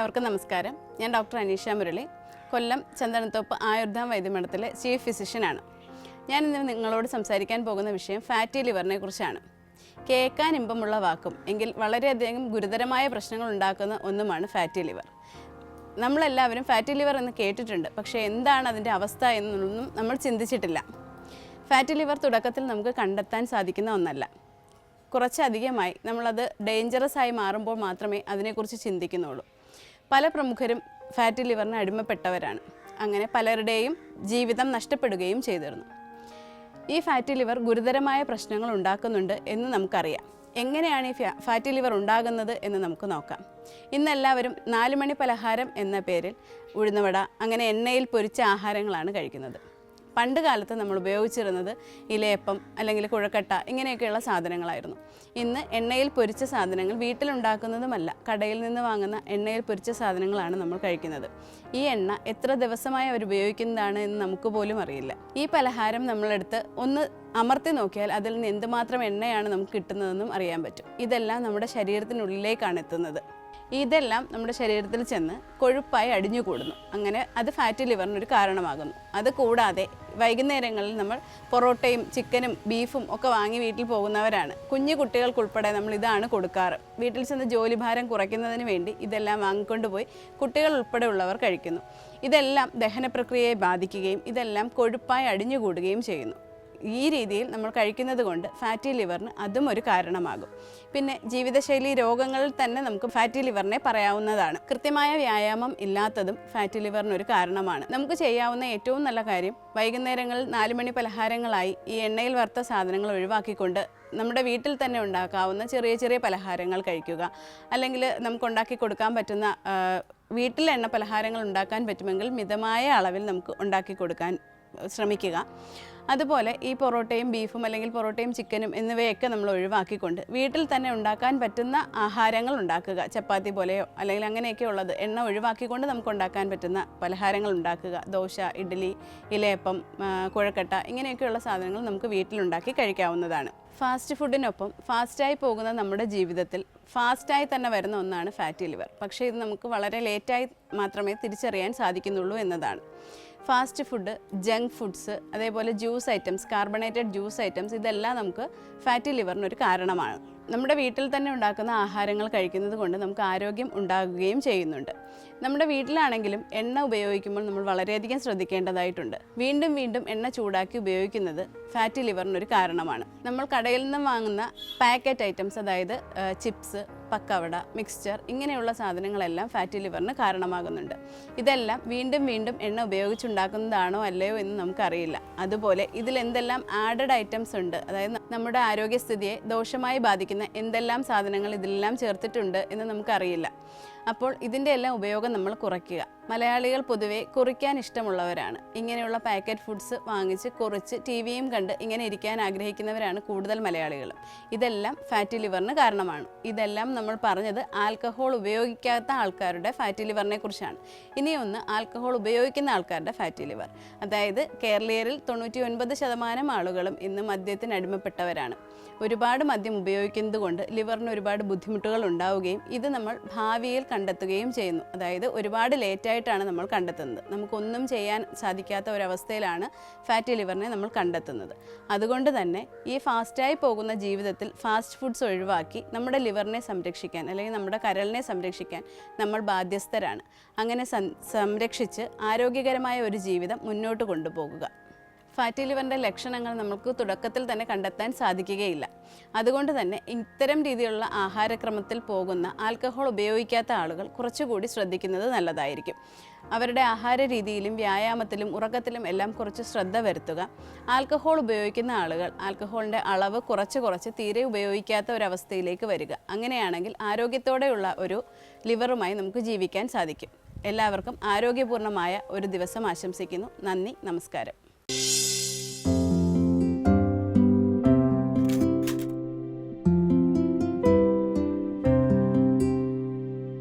എല്ലാവർക്കും നമസ്കാരം. ഞാൻ ഡോക്ടർ അനീഷ മുരളി, കൊല്ലം ചന്ദനത്തോപ്പ് ആയുർധാം വൈദ്യമഠത്തിലെ ചീഫ് ഫിസിഷ്യനാണ്. ഞാൻ ഇന്ന് നിങ്ങളോട് സംസാരിക്കാൻ പോകുന്ന വിഷയം ഫാറ്റി ലിവറിനെ കുറിച്ചാണ്. കേൾക്കാൻ ഇമ്പമുള്ള വാക്കും എങ്കിൽ വളരെയധികം ഗുരുതരമായ പ്രശ്നങ്ങൾ ഉണ്ടാക്കുന്ന ഒന്നുമാണ് ഫാറ്റി ലിവർ. നമ്മളെല്ലാവരും ഫാറ്റി ലിവർ എന്ന് കേട്ടിട്ടുണ്ട്, പക്ഷേ എന്താണ് അതിൻ്റെ അവസ്ഥ എന്നൊന്നും നമ്മൾ ചിന്തിച്ചിട്ടില്ല. ഫാറ്റി ലിവർ തുടക്കത്തിൽ നമുക്ക് കണ്ടെത്താൻ സാധിക്കുന്ന ഒന്നല്ല. കുറച്ചധികമായി നമ്മളത് ഡേഞ്ചറസ് ആയി മാറുമ്പോൾ മാത്രമേ അതിനെക്കുറിച്ച് ചിന്തിക്കുന്നുള്ളൂ. പല പ്രമുഖരും ഫാറ്റി ലിവറിന് അടിമപ്പെട്ടവരാണ്. അങ്ങനെ പലരുടെയും ജീവിതം നഷ്ടപ്പെടുകയും ചെയ്തിരുന്നു. ഈ ഫാറ്റി ലിവർ ഗുരുതരമായ പ്രശ്നങ്ങൾ ഉണ്ടാക്കുന്നുണ്ട് എന്ന് നമുക്കറിയാം. എങ്ങനെയാണ് ഈ ഫാറ്റി ലിവർ ഉണ്ടാകുന്നത് എന്ന് നമുക്ക് നോക്കാം. ഇന്നെല്ലാവരും 4 മണി പലഹാരം എന്ന പേരിൽ ഉഴുന്നുവട, അങ്ങനെ എണ്ണയിൽ പൊരിച്ച ആഹാരങ്ങളാണ് കഴിക്കുന്നത്. പണ്ട് കാലത്ത് നമ്മൾ ഉപയോഗിച്ചിരുന്നത് ഇലയപ്പം അല്ലെങ്കിൽ കുഴക്കട്ട ഇങ്ങനെയൊക്കെയുള്ള സാധനങ്ങളായിരുന്നു. ഇന്ന് എണ്ണയിൽ പൊരിച്ച സാധനങ്ങൾ വീട്ടിലുണ്ടാക്കുന്നതുമല്ല, കടയിൽ നിന്ന് വാങ്ങുന്ന എണ്ണയിൽ പൊരിച്ച സാധനങ്ങളാണ് നമ്മൾ കഴിക്കുന്നത്. ഈ എണ്ണ എത്ര ദിവസമായി അവർ ഉപയോഗിക്കുന്നതാണ് എന്ന് നമുക്ക് പോലും അറിയില്ല. ഈ പലഹാരം നമ്മളെടുത്ത് ഒന്ന് അമർത്തി നോക്കിയാൽ അതിൽ നിന്ന് എന്തുമാത്രം എണ്ണയാണ് നമുക്ക് കിട്ടുന്നതെന്നും അറിയാൻ പറ്റും. ഇതെല്ലാം നമ്മുടെ ശരീരത്തിനുള്ളിലേക്കാണ് എത്തുന്നത്. ഇതെല്ലാം നമ്മുടെ ശരീരത്തിൽ ചെന്ന് കൊഴുപ്പായി അടിഞ്ഞുകൂടുന്നു. അങ്ങനെ അത് ഫാറ്റി ലിവറിനൊരു കാരണമാകുന്നു. അതുകൂടാതെ വൈകുന്നേരങ്ങളിൽ നമ്മൾ പൊറോട്ടയും ചിക്കനും ബീഫും ഒക്കെ വാങ്ങി വീട്ടിൽ പോകുന്നവരാണ്. കുഞ്ഞു കുട്ടികൾക്കുൾപ്പെടെ നമ്മൾ ഇതാണ് കൊടുക്കാറ്. വീട്ടിൽ ചെന്ന് ജോലിഭാരം കുറയ്ക്കുന്നതിന് വേണ്ടി ഇതെല്ലാം വാങ്ങിക്കൊണ്ടുപോയി കുട്ടികൾ ഉൾപ്പെടെ ഉള്ളവർ കഴിക്കുന്നു. ഇതെല്ലാം ദഹന പ്രക്രിയയെ ബാധിക്കുകയും ഇതെല്ലാം കൊഴുപ്പായി അടിഞ്ഞുകൂടുകയും ചെയ്യുന്നു. ഈ രീതിയിൽ നമ്മൾ കഴിക്കുന്നത് കൊണ്ട് ഫാറ്റി ലിവറിന് അതും ഒരു കാരണമാകും. പിന്നെ ജീവിതശൈലി രോഗങ്ങളിൽ തന്നെ നമുക്ക് ഫാറ്റി ലിവറിനെ പറയാവുന്നതാണ്. കൃത്യമായ വ്യായാമം ഇല്ലാത്തതും ഫാറ്റി ലിവറിനൊരു കാരണമാണ്. നമുക്ക് ചെയ്യാവുന്ന ഏറ്റവും നല്ല കാര്യം വൈകുന്നേരങ്ങളിൽ 4 മണി പലഹാരങ്ങളായി ഈ എണ്ണയിൽ വറുത്ത സാധനങ്ങൾ ഒഴിവാക്കിക്കൊണ്ട് നമ്മുടെ വീട്ടിൽ തന്നെ ഉണ്ടാക്കാവുന്ന ചെറിയ ചെറിയ പലഹാരങ്ങൾ കഴിക്കുക. അല്ലെങ്കിൽ നമുക്ക് ഉണ്ടാക്കി കൊടുക്കാൻ പറ്റുന്ന വീട്ടിൽ എണ്ണ പലഹാരങ്ങൾ ഉണ്ടാക്കാൻ പറ്റുമെങ്കിൽ മിതമായ അളവിൽ നമുക്ക് ഉണ്ടാക്കി കൊടുക്കാൻ ശ്രമിക്കുക. അതുപോലെ ഈ പൊറോട്ടയും ബീഫും അല്ലെങ്കിൽ പൊറോട്ടയും ചിക്കനും എന്നിവയൊക്കെ നമ്മൾ ഒഴിവാക്കിക്കൊണ്ട് വീട്ടിൽ തന്നെ ഉണ്ടാക്കാൻ പറ്റുന്ന ആഹാരങ്ങൾ ഉണ്ടാക്കുക. ചപ്പാത്തി പോലെയോ അല്ലെങ്കിൽ അങ്ങനെയൊക്കെ ഉള്ളത് എണ്ണ ഒഴിവാക്കിക്കൊണ്ട് നമുക്ക് ഉണ്ടാക്കാൻ പറ്റുന്ന പലഹാരങ്ങൾ ഉണ്ടാക്കുക. ദോശ, ഇഡ്ഡലി, ഇലയപ്പം, കുഴക്കട്ട ഇങ്ങനെയൊക്കെയുള്ള സാധനങ്ങൾ നമുക്ക് വീട്ടിലുണ്ടാക്കി കഴിക്കാവുന്നതാണ്. ഫാസ്റ്റ് ഫുഡിനൊപ്പം ഫാസ്റ്റായി പോകുന്ന നമ്മുടെ ജീവിതത്തിൽ ഫാസ്റ്റായി തന്നെ വരുന്ന ഒന്നാണ് ഫാറ്റി ലിവർ. പക്ഷേ ഇത് നമുക്ക് വളരെ ലേറ്റായി മാത്രമേ തിരിച്ചറിയാൻ സാധിക്കുന്നുള്ളൂ എന്നതാണ്. ഫാസ്റ്റ് ഫുഡ്, ജങ്ക് ഫുഡ്സ്, അതേപോലെ juice items, carbonated juice items ഇതെല്ലാം നമുക്ക് ഫാറ്റി ലിവറിനൊരു കാരണമാണ്. നമ്മുടെ വീട്ടിൽ തന്നെ ഉണ്ടാക്കുന്ന ആഹാരങ്ങൾ കഴിക്കുന്നത് കൊണ്ട് നമുക്ക് ആരോഗ്യം ഉണ്ടാകുകയും ചെയ്യുന്നുണ്ട്. നമ്മുടെ വീട്ടിലാണെങ്കിലും എണ്ണ ഉപയോഗിക്കുമ്പോൾ നമ്മൾ വളരെയധികം ശ്രദ്ധിക്കേണ്ടതായിട്ടുണ്ട്. വീണ്ടും വീണ്ടും എണ്ണ ചൂടാക്കി ഉപയോഗിക്കുന്നത് ഫാറ്റി ലിവറിനൊരു കാരണമാണ്. നമ്മൾ കടയിൽ നിന്ന് വാങ്ങുന്ന പാക്കറ്റ് ഐറ്റംസ്, അതായത് ചിപ്സ്, പക്കവട, മിക്സ്ചർ ഇങ്ങനെയുള്ള സാധനങ്ങളെല്ലാം ഫാറ്റി ലിവറിന് കാരണമാകുന്നുണ്ട്. ഇതെല്ലാം വീണ്ടും വീണ്ടും എണ്ണ ഉപയോഗിച്ചുണ്ടാക്കുന്നതാണോ അല്ലയോ എന്ന് നമുക്കറിയില്ല. അതുപോലെ ഇതിൽ എന്തെല്ലാം ആഡഡ് ഐറ്റംസ് ഉണ്ട്, അതായത് നമ്മുടെ ആരോഗ്യസ്ഥിതിയെ ദോഷമായി ബാധിക്കുന്ന എന്തെല്ലാം സാധനങ്ങൾ ഇതിലെല്ലാം ചേർത്തിട്ടുണ്ട് എന്ന് നമുക്കറിയില്ല. അപ്പോൾ ഇതിൻ്റെ എല്ലാം ഉപയോഗം നമ്മൾ കുറയ്ക്കുക. മലയാളികൾ പൊതുവെ കുറിക്കാൻ ഇഷ്ടമുള്ളവരാണ്. ഇങ്ങനെയുള്ള പാക്കറ്റ് ഫുഡ്സ് വാങ്ങിച്ച് കുറിച്ച് ടിവിയും കണ്ട് ഇങ്ങനെ ഇരിക്കാൻ ആഗ്രഹിക്കുന്നവരാണ് കൂടുതൽ മലയാളികളും. ഇതെല്ലാം ഫാറ്റി ലിവറിന് കാരണമാണ്. ഇതെല്ലാം നമ്മൾ പറഞ്ഞത് ആൽക്കഹോൾ ഉപയോഗിക്കാത്ത ആൾക്കാരുടെ ഫാറ്റി ലിവറിനെ കുറിച്ചാണ്. ഇനിയൊന്ന് ആൽക്കഹോൾ ഉപയോഗിക്കുന്ന ആൾക്കാരുടെ ഫാറ്റി ലിവർ. അതായത് കേരളീയരിൽ 99% ആളുകളും ഇന്ന് മദ്യത്തിന് അടിമപ്പെട്ടവരാണ്. ഒരുപാട് മദ്യം ഉപയോഗിക്കുന്നത് കൊണ്ട് ലിവറിന് ഒരുപാട് ബുദ്ധിമുട്ടുകൾ ഉണ്ടാവുകയും ഇത് നമ്മൾ ഭാവിയിൽ കണ്ടെത്തുകയും ചെയ്യുന്നു. അതായത് ഒരുപാട് ലേറ്റായിട്ടാണ് നമ്മൾ കണ്ടെത്തുന്നത്. നമുക്കൊന്നും ചെയ്യാൻ സാധിക്കാത്ത ഒരവസ്ഥയിലാണ് ഫാറ്റി ലിവറിനെ നമ്മൾ കണ്ടെത്തുന്നത്. അതുകൊണ്ട് തന്നെ ഈ ഫാസ്റ്റായി പോകുന്ന ജീവിതത്തിൽ ഫാസ്റ്റ് ഫുഡ്സ് ഒഴിവാക്കി നമ്മുടെ ലിവറിനെ സംരക്ഷിക്കാൻ അല്ലെങ്കിൽ നമ്മുടെ കരളിനെ സംരക്ഷിക്കാൻ നമ്മൾ ബാധ്യസ്ഥരാണ്. അങ്ങനെ സംരക്ഷിച്ച് ആരോഗ്യകരമായ ഒരു ജീവിതം മുന്നോട്ട് കൊണ്ടുപോകുക. ഫാറ്റി ലിവറിൻ്റെ ലക്ഷണങ്ങൾ നമുക്ക് തുടക്കത്തിൽ തന്നെ കണ്ടെത്താൻ സാധിക്കുകയില്ല. അതുകൊണ്ട് തന്നെ ഇത്തരം രീതിയിലുള്ള ആഹാരക്രമത്തിൽ പോകുന്ന ആൽക്കഹോൾ ഉപയോഗിക്കാത്ത ആളുകൾ കുറച്ചുകൂടി ശ്രദ്ധിക്കുന്നത് നല്ലതായിരിക്കും. അവരുടെ ആഹാര രീതിയിലും വ്യായാമത്തിലും ഉറക്കത്തിലും എല്ലാം കുറച്ച് ശ്രദ്ധ വരുത്തുക. ആൽക്കഹോൾ ഉപയോഗിക്കുന്ന ആളുകൾ ആൽക്കഹോളിൻ്റെ അളവ് കുറച്ച് തീരെ ഉപയോഗിക്കാത്ത ഒരവസ്ഥയിലേക്ക് വരിക. അങ്ങനെയാണെങ്കിൽ ആരോഗ്യത്തോടെയുള്ള ഒരു ലിവറുമായി നമുക്ക് ജീവിക്കാൻ സാധിക്കും. എല്ലാവർക്കും ആരോഗ്യപൂർണ്ണമായ ഒരു ദിവസം ആശംസിക്കുന്നു. നന്ദി, നമസ്കാരം.